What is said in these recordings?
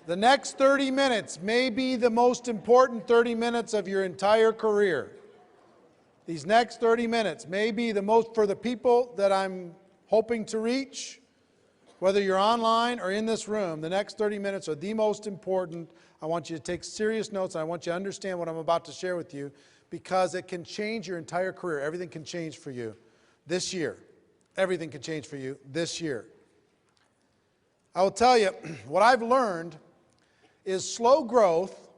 The next 30 minutes may be the most important 30 minutes of your entire career. These next 30 minutes may be the most, for the people that I'm hoping to reach, whether you're online or in this room, the next 30 minutes are the most important. I want you to take serious notes, and I want you to understand what I'm about to share with you, because it can change your entire career. Everything can change for you this year. Everything can change for you this year. I will tell you, what I've learned is slow growth.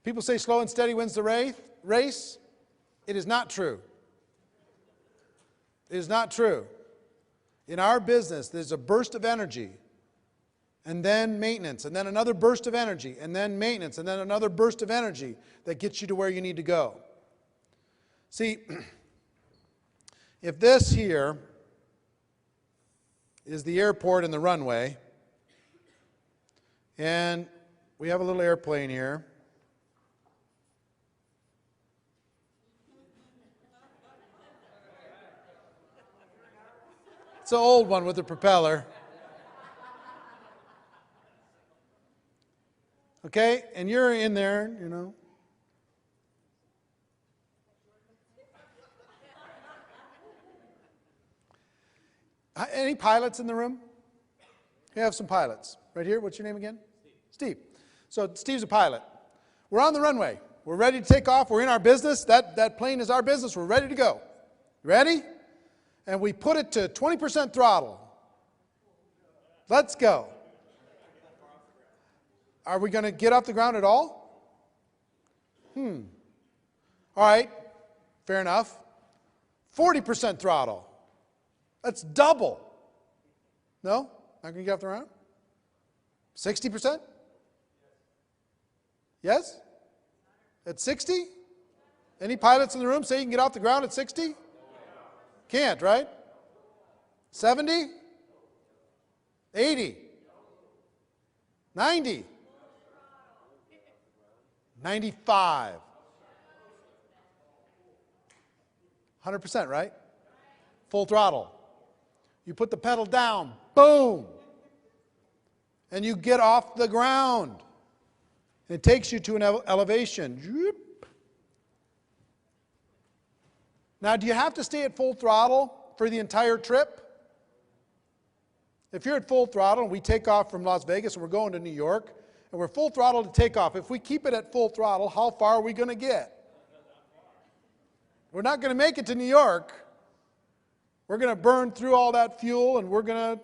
People say slow and steady wins the race. It is not true. It is not true. In our business, there's a burst of energy, and then maintenance, and then another burst of energy, and then maintenance, and then another burst of energy that gets you to where you need to go. See, if this here is the airport and the runway, and we have a little airplane here. It's an old one with a propeller. Okay, and you're in there, you know. Any pilots in the room? We have some pilots. Right here, what's your name again? Steve. So Steve's a pilot. We're on the runway. We're ready to take off. We're in our business. That plane is our business. We're ready to go. Ready? And we put it to 20% throttle. Let's go. Are we going to get off the ground at all? All right. Fair enough. 40% throttle. That's double. No? Not going to get off the ground? 60%? Yes? At 60? Any pilots in the room say you can get off the ground at 60? Can't, right? 70? 80? 90? 95? 100%, right? Full throttle. You put the pedal down, boom, and you get off the ground. And it takes you to an elevation. Now, do you have to stay at full throttle for the entire trip? If you're at full throttle and we take off from Las Vegas and we're going to New York, and we're full throttle to take off, if we keep it at full throttle, how far are we going to get? We're not going to make it to New York. We're going to burn through all that fuel and we're going to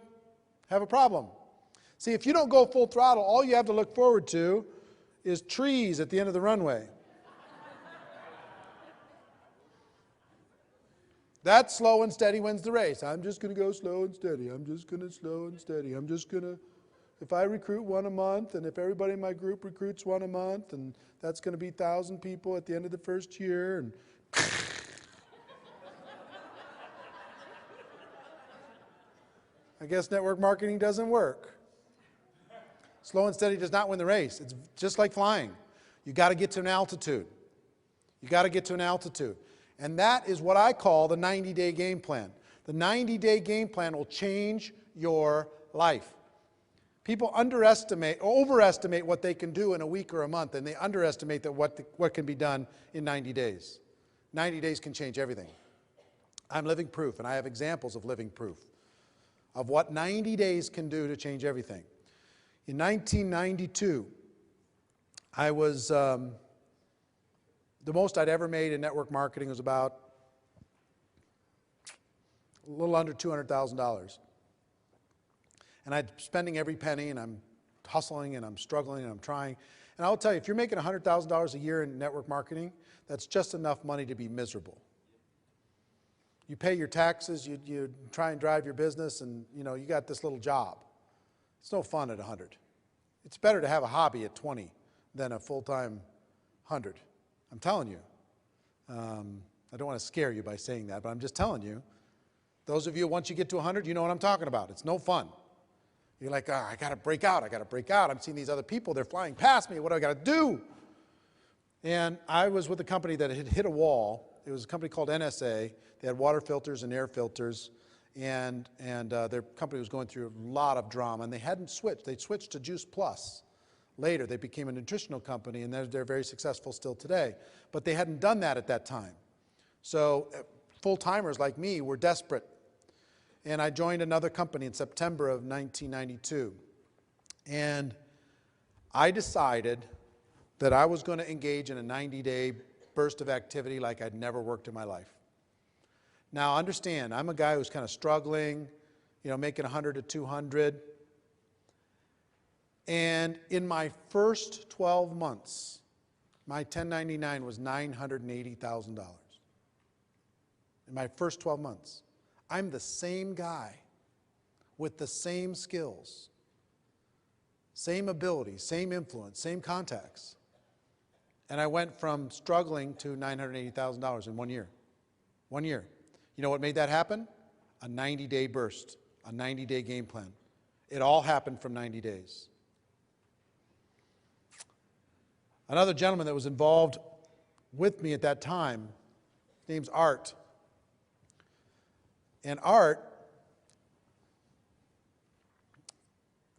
have a problem. See, if you don't go full throttle, all you have to look forward to is trees at the end of the runway. That slow and steady wins the race. I'm just going to go slow and steady. I'm just going to slow and steady. I'm just going to, if I recruit one a month, and if everybody in my group recruits one a month, and that's going to be 1,000 people at the end of the first year, and I guess network marketing doesn't work. Slow and steady does not win the race. It's just like flying. You got to get to an altitude. You got to get to an altitude. And that is what I call the 90-day game plan. The 90-day game plan will change your life. People underestimate or overestimate what they can do in a week or a month, and they underestimate that what can be done in 90 days. 90 days can change everything. I'm living proof, and I have examples of living proof of what 90 days can do to change everything. In 1992, I was, the most I'd ever made in network marketing was about a little under $200,000. And I'm spending every penny, and I'm hustling, and I'm struggling, and I'm trying. And I'll tell you, if you're making $100,000 a year in network marketing, that's just enough money to be miserable. You pay your taxes, you try and drive your business, and you got this little job. It's no fun at 100. It's better to have a hobby at 20 than a full-time 100. I'm telling you. I don't want to scare you by saying that, but I'm just telling you. Those of you, once you get to 100, you know what I'm talking about. It's no fun. You're like, I got to break out. I got to break out. I'm seeing these other people. They're flying past me. What do I got to do? And I was with a company that had hit a wall. It was a company called NSA. They had water filters and air filters. And their company was going through a lot of drama. And they hadn't switched. They'd switched to Juice Plus later. They became a nutritional company, and they're very successful still today. But they hadn't done that at that time. So full-timers like me were desperate. And I joined another company in September of 1992. And I decided that I was going to engage in a 90-day burst of activity like I'd never worked in my life. Now, understand, I'm a guy who's kind of struggling, making 100 to 200. And in my first 12 months, my 1099 was $980,000. In my first 12 months. I'm the same guy with the same skills, same abilities, same influence, same contacts. And I went from struggling to $980,000 in 1 year. 1 year. You know what made that happen? A 90-day burst, a 90-day game plan. It all happened from 90 days. Another gentleman that was involved with me at that time, his name's Art. And Art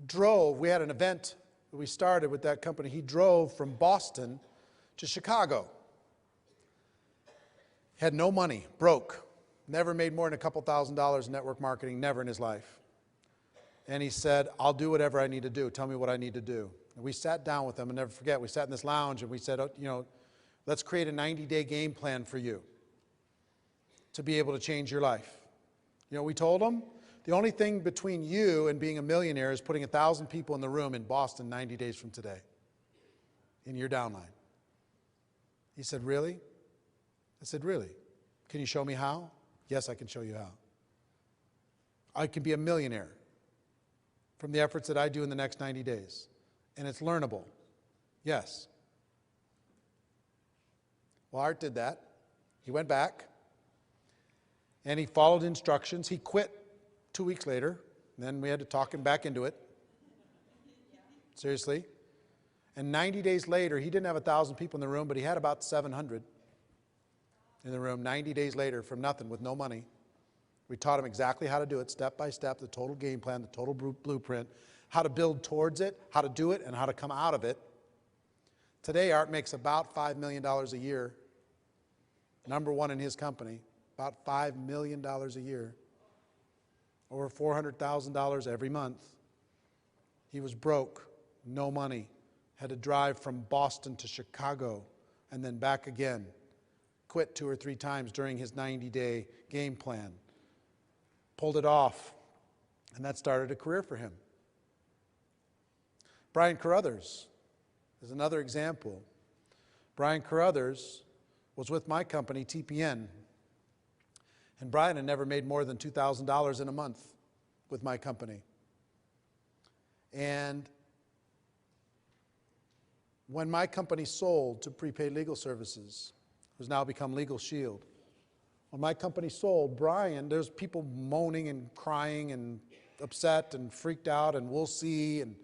drove, we had an event that we started with that company. He drove from Boston to Chicago. Had no money, broke, never made more than a couple $1,000s in network marketing, never in his life. And he said, I'll do whatever I need to do. Tell me what I need to do. And we sat down with him, and never forget, we sat in this lounge and we said, let's create a 90-day game plan for you to be able to change your life. You know what we told him? The only thing between you and being a millionaire is putting 1,000 people in the room in Boston 90 days from today in your downline. He said, really? I said, really? Can you show me how? Yes, I can show you how. I can be a millionaire from the efforts that I do in the next 90 days. And it's learnable. Yes. Well, Art did that. He went back and he followed instructions. He quit 2 weeks later. And then we had to talk him back into it. Seriously. And 90 days later, he didn't have 1,000 people in the room, but he had about 700 in the room 90 days later from nothing, with no money. We taught him exactly how to do it, step by step, the total game plan, the total blueprint, how to build towards it, how to do it, and how to come out of it. Today, Art makes about $5 million a year. Number one in his company, about $5 million a year. Over $400,000 every month. He was broke, no money, had to drive from Boston to Chicago and then back again. Quit 2 or 3 times during his 90-day game plan. Pulled it off, and that started a career for him. Brian Carruthers is another example. Brian Carruthers was with my company, TPN, and Brian had never made more than $2,000 in a month with my company. And when my company sold to Prepaid Legal Services, who's now become Legal Shield, when my company sold, Brian, there's people moaning and crying and upset and freaked out and we'll see and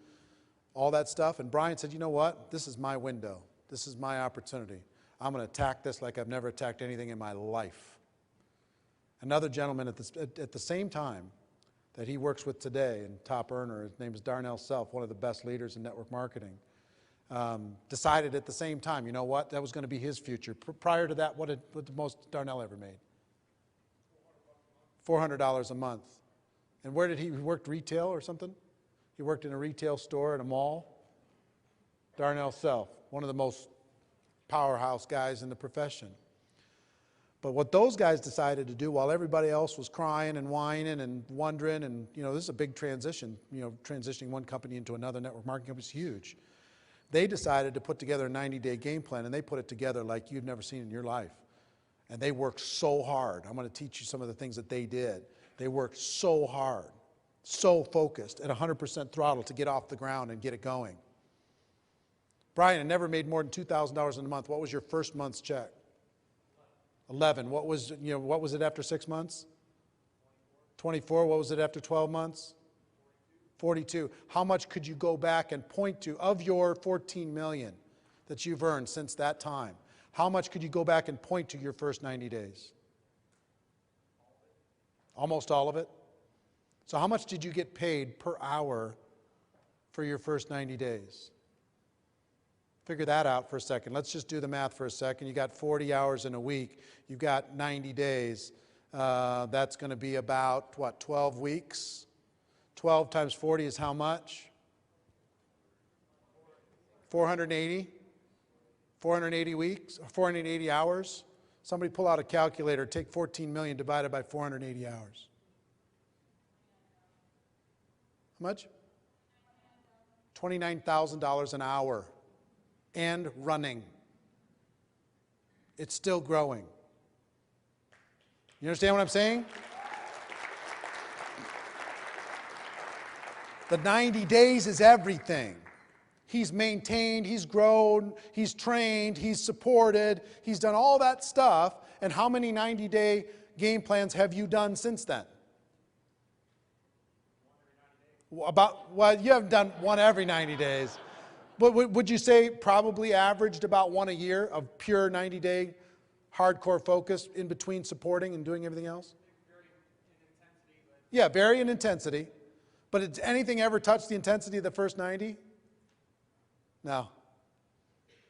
all that stuff. And Brian said, you know what? This is my window. This is my opportunity. I'm going to attack this like I've never attacked anything in my life. Another gentleman at the same time that he works with today, and top earner, his name is Darnell Self, one of the best leaders in network marketing, decided at the same time, you know what? That was going to be his future. Prior to that, what the most Darnell ever made? $400 a month. And where did he work? Retail or something? He worked in a retail store in a mall. Darnell Self, one of the most powerhouse guys in the profession. But what those guys decided to do while everybody else was crying and whining and wondering, and this is a big transition, transitioning one company into another network marketing company is huge. They decided to put together a 90-day game plan, and they put it together like you've never seen in your life. And they worked so hard. I'm going to teach you some of the things that they did. They worked so hard, so focused, at 100% throttle to get off the ground and get it going. Brian had never made more than $2,000 in a month. What was your first month's check? 11. What was it after 6 months? 24. What was it after 12 months? 42. How much could you go back and point to of your 14 million that you've earned since that time? How much could you go back and point to your first 90 days? Almost all of it. So how much did you get paid per hour for your first 90 days? Figure that out for a second. Let's just do the math for a second. You got 40 hours in a week. You've got 90 days. That's going to be about, what, 12 weeks? 12 times 40 is how much? 480? 480 weeks? 480 hours? Somebody pull out a calculator. Take 14 million divided by 480 hours. How much? $29,000 an hour. And running. It's still growing. You understand what I'm saying? The 90 days is everything. He's maintained, he's grown, he's trained, he's supported, he's done all that stuff. And how many 90-day game plans have you done since then? Well, you haven't done one every 90 days. But would you say probably averaged about one a year of pure 90-day hardcore focus in between supporting and doing everything else? Yeah, vary in intensity. But did anything ever touch the intensity of the first 90? No.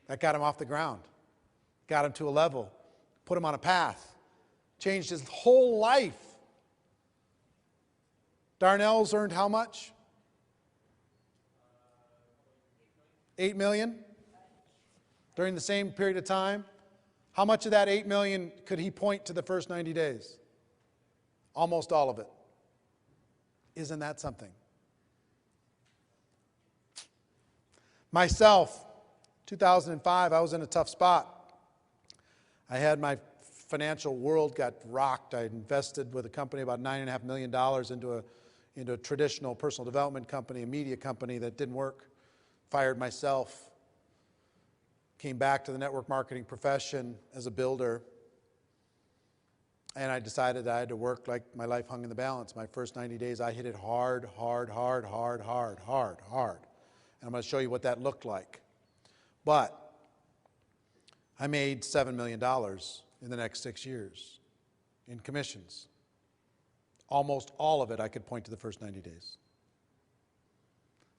That got him off the ground. Got him to a level. Put him on a path. Changed his whole life. Darnell's earned how much? 8 million during the same period of time. How much of that 8 million could he point to the first 90 days? Almost all of it. Isn't that something? Myself, 2005, I was in a tough spot. I had my financial world got rocked. I invested with a company about $9.5 million into a traditional personal development company, a media company that didn't work. Fired myself, came back to the network marketing profession as a builder, and I decided that I had to work like my life hung in the balance. My first 90 days, I hit it hard. And I'm going to show you what that looked like. But I made $7 million in the next 6 years in commissions. Almost all of it I could point to the first 90 days.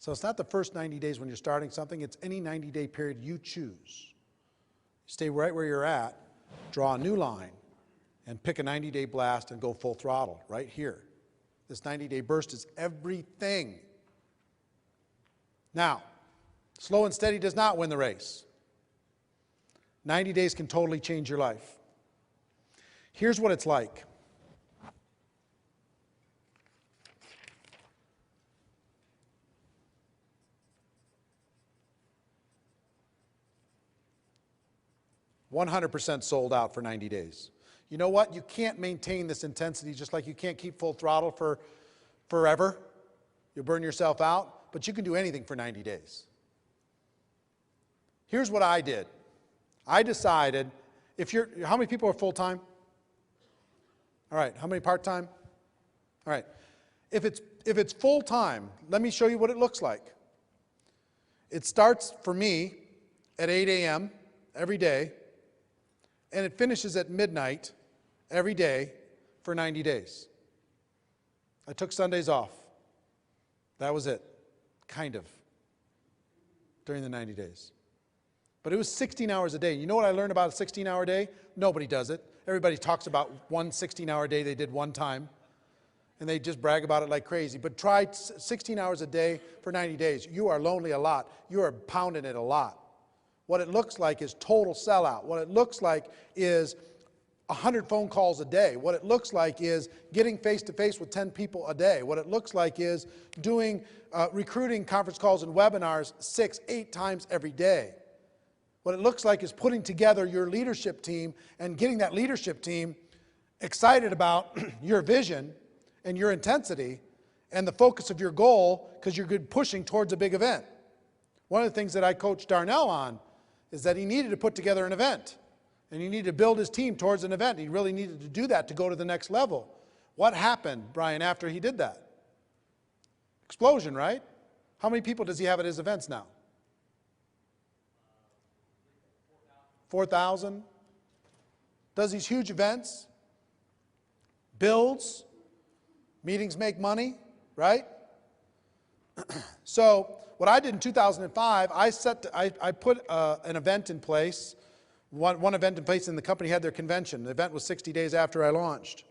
So it's not the first 90 days when you're starting something, it's any 90-day period you choose. Stay right where you're at, draw a new line, and pick a 90-day blast and go full throttle right here. This 90-day burst is everything. Now, slow and steady does not win the race. 90 days can totally change your life. Here's what it's like. $100% sold out for 90 days. You know what? You can't maintain this intensity just like you can't keep full throttle for forever. You'll burn yourself out, but you can do anything for 90 days. Here's what I did. I decided, how many people are full-time? All right, how many part-time? All right. If it's full-time, let me show you what it looks like. It starts for me at 8 a.m. every day, and it finishes at midnight every day for 90 days. I took Sundays off. That was it, kind of, during the 90 days. But it was 16 hours a day. You know what I learned about a 16-hour day? Nobody does it. Everybody talks about one 16-hour day they did one time, and they just brag about it like crazy. But try 16 hours a day for 90 days. You are lonely a lot. You are pounding it a lot. What it looks like is total sellout. What it looks like is 100 phone calls a day. What it looks like is getting face-to-face with 10 people a day. What it looks like is doing recruiting conference calls and webinars 6-8 times every day. What it looks like is putting together your leadership team and getting that leadership team excited about your vision and your intensity and the focus of your goal because you're good pushing towards a big event. One of the things that I coached Darnell on is that he needed to put together an event. And he needed to build his team towards an event. He really needed to do that to go to the next level. What happened, Brian, after he did that? Explosion, right? How many people does he have at his events now? 4,000. Does these huge events. Builds. Meetings make money, right? So what I did in 2005, I put an event in place, one event in place, and the company had their convention. The event was 60 days after I launched.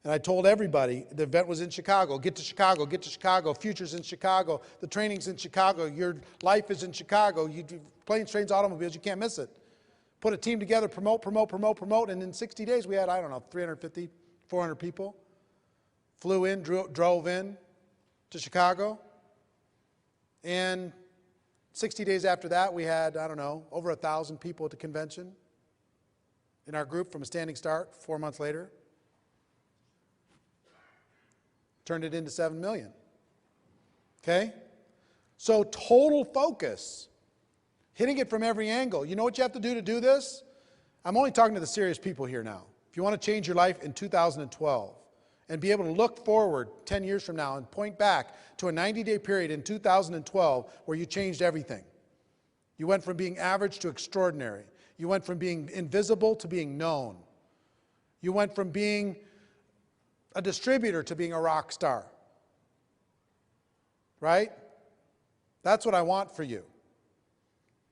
And I told everybody, the event was in Chicago. Get to Chicago, get to Chicago. Future's in Chicago. The training's in Chicago. Your life is in Chicago. You do planes, trains, automobiles. You can't miss it. Put a team together, promote. And in 60 days, we had, I don't know, 350, 400 people. Flew in, drove in to Chicago. And 60 days after that, we had, I don't know, over 1,000 people at the convention in our group from a standing start 4 months later. Turned it into 7 million. Okay? So total focus. Hitting it from every angle. You know what you have to do this? I'm only talking to the serious people here now. If you want to change your life in 2012 and be able to look forward 10 years from now and point back to a 90-day period in 2012 where you changed everything. You went from being average to extraordinary. You went from being invisible to being known. You went from being a distributor to being a rock star. Right? That's what I want for you.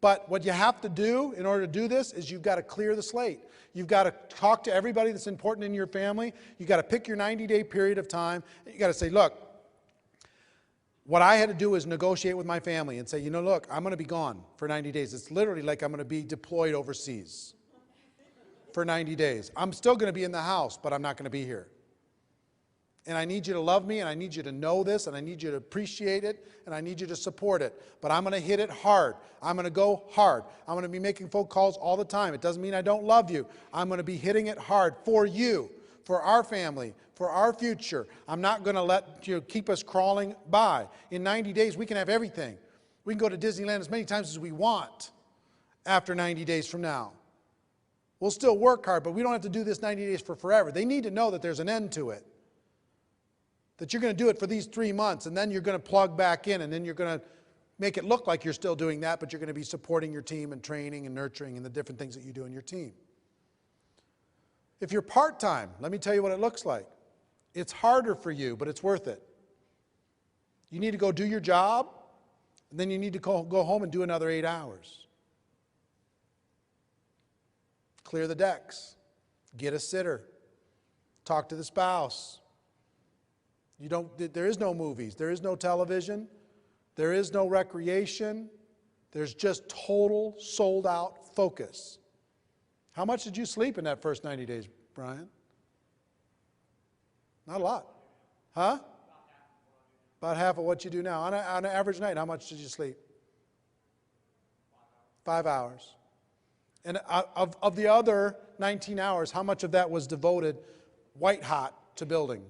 But what you have to do in order to do this is you've got to clear the slate. You've got to talk to everybody that's important in your family. You've got to pick your 90-day period of time. You've got to say, look, what I had to do is negotiate with my family and say, you know, look, I'm going to be gone for 90 days. It's literally like I'm going to be deployed overseas for 90 days. I'm still going to be in the house, but I'm not going to be here. And I need you to love me, and I need you to know this, and I need you to appreciate it, and I need you to support it. But I'm going to hit it hard. I'm going to go hard. I'm going to be making phone calls all the time. It doesn't mean I don't love you. I'm going to be hitting it hard for you, for our family, for our future. I'm not going to let you keep us crawling by. In 90 days, we can have everything. We can go to Disneyland as many times as we want after 90 days from now. We'll still work hard, but we don't have to do this 90 days for forever. They need to know that there's an end to it. That you're going to do it for these 3 months, and then you're going to plug back in, and then you're going to make it look like you're still doing that, but you're going to be supporting your team and training and nurturing and the different things that you do in your team. If you're part-time, let me tell you what it looks like. It's harder for you, but it's worth it. You need to go do your job, and then you need to go home and do another 8 hours. Clear the decks. Get a sitter. Talk to the spouse. There is no movies. There is no television. There is no recreation. There's just total sold-out focus. How much did you sleep in that first 90 days, Brian? Not a lot. Huh? About half of what you do now. On an average night, how much did you sleep? 5 hours. And of the other 19 hours, how much of that was devoted white hot to building?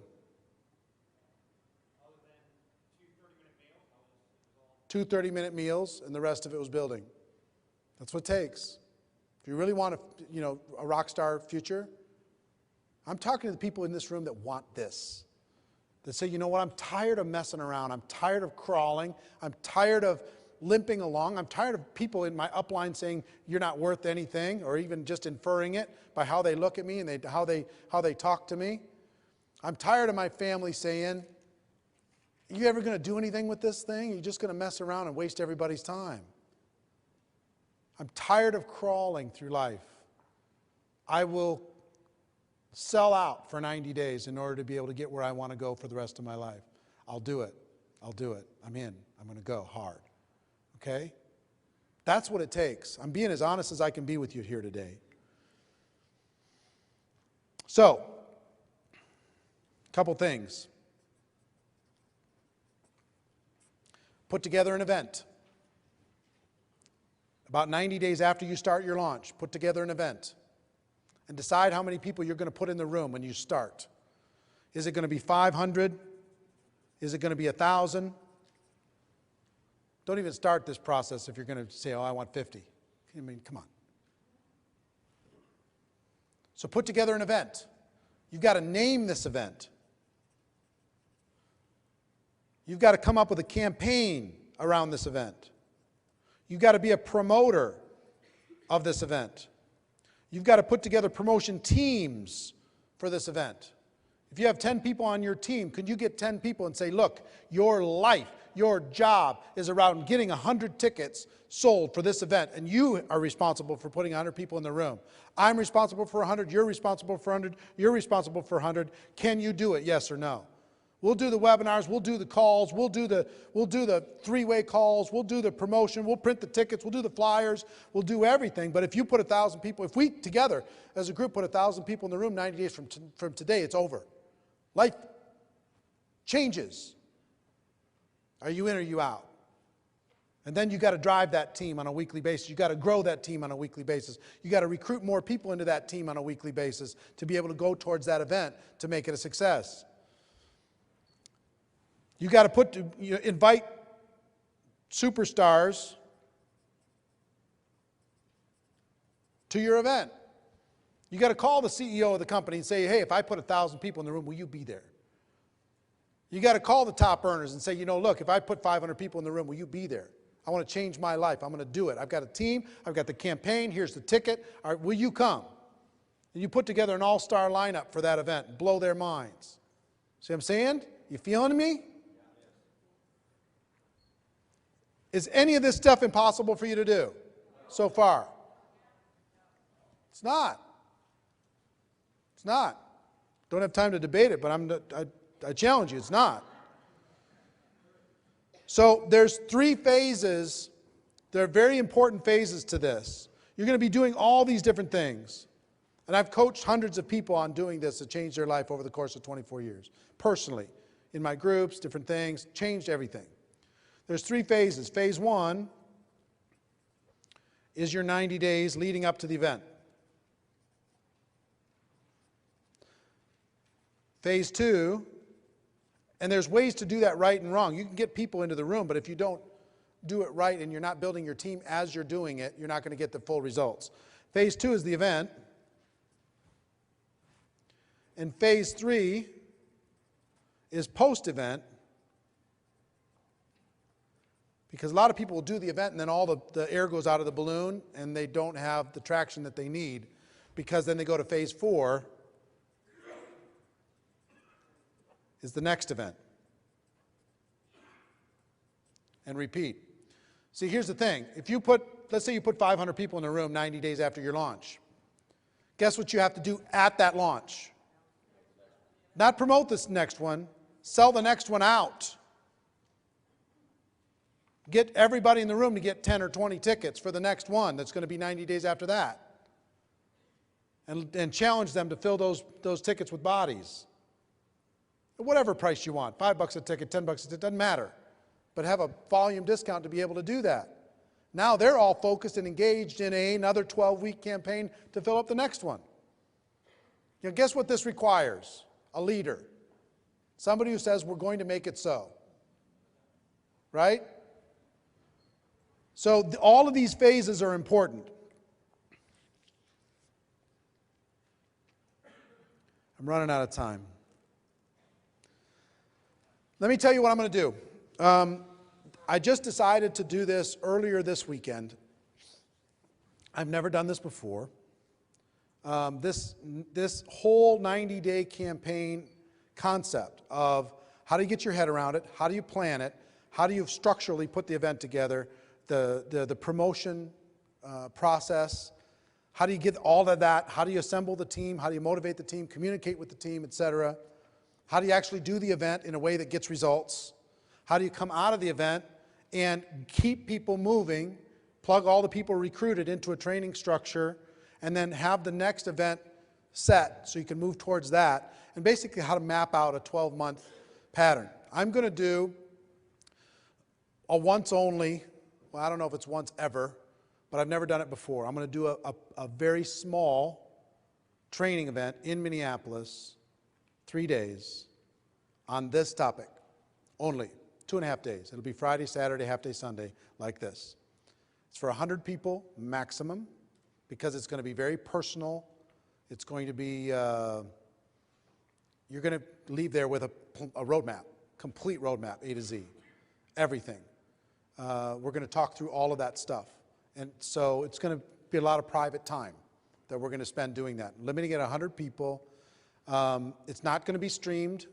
2 30-minute meals, and the rest of it was building. That's what it takes. If you really want a rock star future, I'm talking to the people in this room that want this. That say, you know what, I'm tired of messing around. I'm tired of crawling. I'm tired of limping along. I'm tired of people in my upline saying you're not worth anything, or even just inferring it by how they look at me and how they talk to me. I'm tired of my family saying, are you ever going to do anything with this thing? You're just going to mess around and waste everybody's time. I'm tired of crawling through life. I will sell out for 90 days in order to be able to get where I want to go for the rest of my life. I'll do it. I'll do it. I'm in. I'm going to go hard. Okay? That's what it takes. I'm being as honest as I can be with you here today. So, a couple things. Put together an event. About 90 days after you start your launch, put together an event. And decide how many people you're going to put in the room when you start. Is it going to be 500? Is it going to be 1,000? Don't even start this process if you're going to say, oh, I want 50. I mean, come on. So put together an event. You've got to name this event. You've got to come up with a campaign around this event. You've got to be a promoter of this event. You've got to put together promotion teams for this event. If you have 10 people on your team, could you get 10 people and say, look, your life, your job is around getting 100 tickets sold for this event, and you are responsible for putting 100 people in the room. I'm responsible for 100, you're responsible for 100, you're responsible for 100. Can you do it, yes or no? We'll do the webinars, we'll do the calls, we'll do the three-way calls, we'll do the promotion, we'll print the tickets, we'll do the flyers, we'll do everything. But if you put 1,000 people, if we together as a group put 1,000 people in the room 90 days from today, it's over. Life changes. Are you in or are you out? And then you got to drive that team on a weekly basis. You got to grow that team on a weekly basis. You got to recruit more people into that team on a weekly basis to be able to go towards that event to make it a success. You got to invite superstars to your event. You got to call the CEO of the company and say, hey, if I put 1,000 people in the room, will you be there? You got to call the top earners and say, you know, look, if I put 500 people in the room, will you be there? I want to change my life. I'm going to do it. I've got a team. I've got the campaign. Here's the ticket. All right, will you come? And you put together an all-star lineup for that event and blow their minds. See what I'm saying? You feeling me? Is any of this stuff impossible for you to do so far? It's not. It's not. Don't have time to debate it, but I challenge you, it's not. So there's 3 phases. There are very important phases to this. You're going to be doing all these different things. And I've coached hundreds of people on doing this to change their life over the course of 24 years. Personally, in my groups, different things, changed everything. There's 3 phases. Phase 1 is your 90 days leading up to the event. Phase 2, and there's ways to do that right and wrong. You can get people into the room, but if you don't do it right and you're not building your team as you're doing it, you're not going to get the full results. Phase 2 is the event. And phase 3 is post-event. Because a lot of people will do the event and then all the air goes out of the balloon and they don't have the traction that they need, because then they go to phase 4 is the next event. And repeat. See, here's the thing. If you let's say you put 500 people in a room 90 days after your launch. Guess what you have to do at that launch? Not promote this next one, sell the next one out. Get everybody in the room to get 10 or 20 tickets for the next one that's going to be 90 days after that. And challenge them to fill those tickets with bodies. Whatever price you want, $5 a ticket, $10 a ticket, doesn't matter. But have a volume discount to be able to do that. Now they're all focused and engaged in another 12-week campaign to fill up the next one. You know, guess what this requires? A leader. Somebody who says, we're going to make it so. Right? So all of these phases are important. I'm running out of time. Let me tell you what I'm going to do. I just decided to do this earlier this weekend. I've never done this before. This whole 90-day campaign concept of how do you get your head around it, how do you plan it, how do you structurally put the event together, the promotion process, how do you get all of that, how do you assemble the team, how do you motivate the team, communicate with the team, etc. How do you actually do the event in a way that gets results? How do you come out of the event and keep people moving, plug all the people recruited into a training structure, and then have the next event set so you can move towards that, and basically how to map out a 12-month pattern. I'm going to do a once only, well, I don't know if it's once ever, but I've never done it before. I'm going to do a very small training event in Minneapolis, 3 days, on this topic only, 2.5 days. It'll be Friday, Saturday, half day, Sunday, like this. It's for 100 people maximum, because it's going to be very personal. It's going to be, you're going to leave there with a roadmap, complete roadmap, A to Z, everything. We're going to talk through all of that stuff. And so it's going to be a lot of private time that we're going to spend doing that. Limiting it to 100 people. It's not going to be streamed.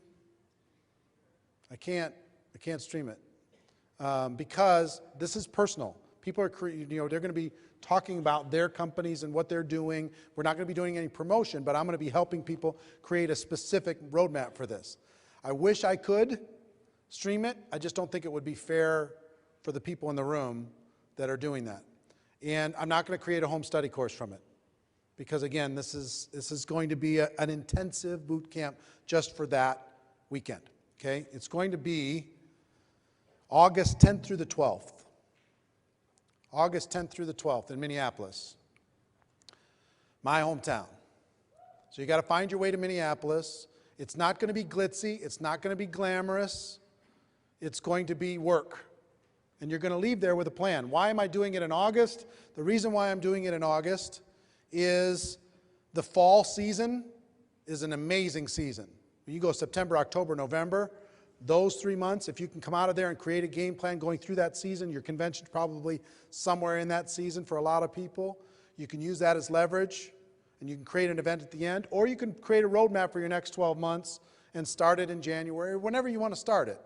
I can't stream it. because this is personal. People are, they're going to be talking about their companies and what they're doing. We're not going to be doing any promotion, but I'm going to be helping people create a specific roadmap for this. I wish I could stream it. I just don't think it would be fair for the people in the room that are doing that. And I'm not going to create a home study course from it, because again, this is going to be an intensive boot camp just for that weekend. Okay? It's going to be August 10th through the 12th. August 10th through the 12th in Minneapolis, my hometown. So you got to find your way to Minneapolis. It's not going to be glitzy. It's not going to be glamorous. It's going to be work. And you're going to leave there with a plan. Why am I doing it in August? The reason why I'm doing it in August is the fall season is an amazing season. When you go September, October, November, those 3 months, if you can come out of there and create a game plan going through that season, your convention's probably somewhere in that season for a lot of people. You can use that as leverage, and you can create an event at the end, or you can create a roadmap for your next 12 months and start it in January, or whenever you want to start it.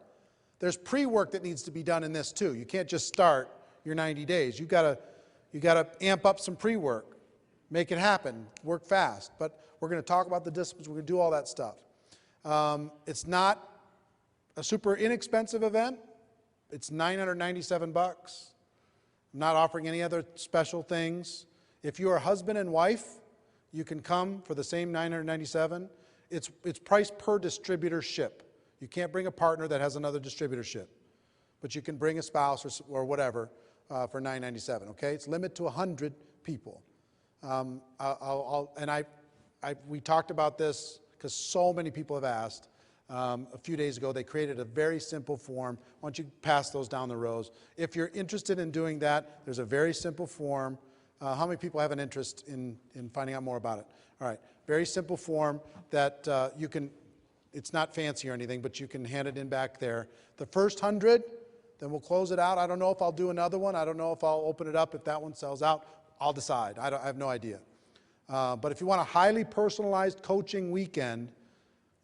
There's pre-work that needs to be done in this too. You can't just start your 90 days. You got to amp up some pre-work, make it happen, work fast. But we're going to talk about the disciplines. We're going to do all that stuff. It's not a super inexpensive event. It's $997. I'm not offering any other special things. If you're a husband and wife, you can come for the same $997. It's priced per distributorship. You can't bring a partner that has another distributorship, but you can bring a spouse or whatever for $997. Okay, it's limited to 100 people. We talked about this because so many people have asked. A few days ago, they created a very simple form. Why don't you pass those down the rows? If you're interested in doing that, there's a very simple form. How many people have an interest in finding out more about it? All right, very simple form that you can, it's not fancy or anything, but you can hand it in back there. The first 100, then we'll close it out. I don't know if I'll do another one. I don't know if I'll open it up. If that one sells out, I'll decide. I have no idea. But if you want a highly personalized coaching weekend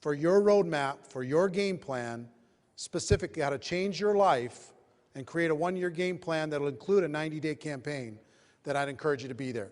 for your roadmap, for your game plan, specifically how to change your life and create a one-year game plan that will include a 90-day campaign, then I'd encourage you to be there.